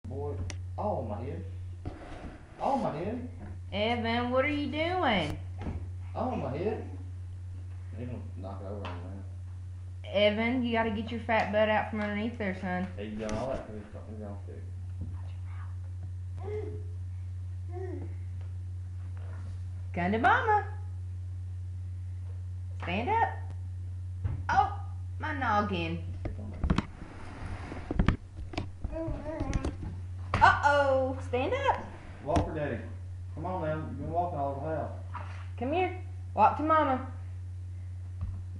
Boy, all on my head. All on my head. Evan, what are you doing? All on my head. He's gonna knock it over on me. Evan, you gotta get your fat butt out from underneath there, son. He's done all that because he's on stick. Come to mama. Stand up. Oh, my noggin. Uh-oh. Stand up. Walk for daddy. Come on now. You've been walking all over the house. Come here. Walk to mama.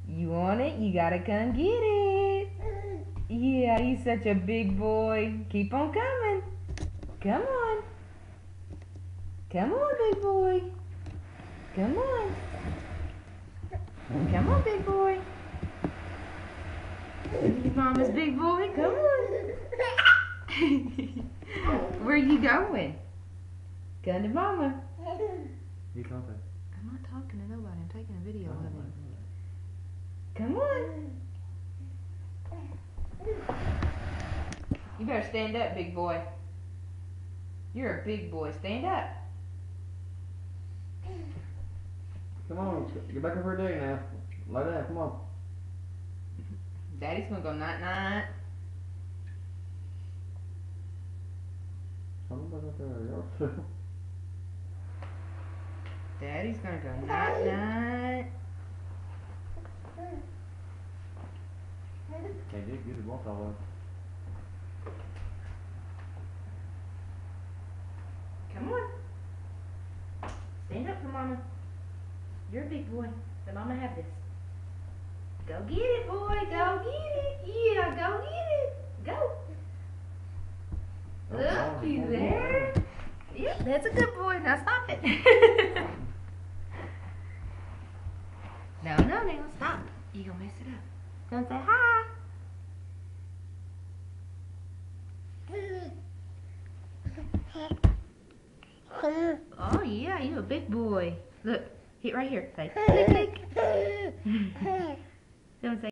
You want it? You gotta come get it. Yeah, he's such a big boy. Keep on coming. Come on. Come on, big boy. Come on. Come on, big boy. Your mama's big boy. Come on. Where are you going? Come to mama. You talking? I'm not talking to nobody. I'm taking a video of him. Come on. You better stand up, big boy. You're a big boy. Stand up. Come on. Get back over there now. Lay down. Come on. Daddy's gonna go night-night. Come back up there. Daddy's gonna go night-night. Can't get the walk all over. Come on. Stand up for mama. You're a big boy. Let mama have this. Go get it, boy. Go get it. Yeah, go get it. Go. Look, he's there. Yep, that's a good boy. Now stop it. No, stop. You're gonna mess it up. Don't say hi. Oh yeah, you're a big boy. Look, hit right here. Say click click. Don't say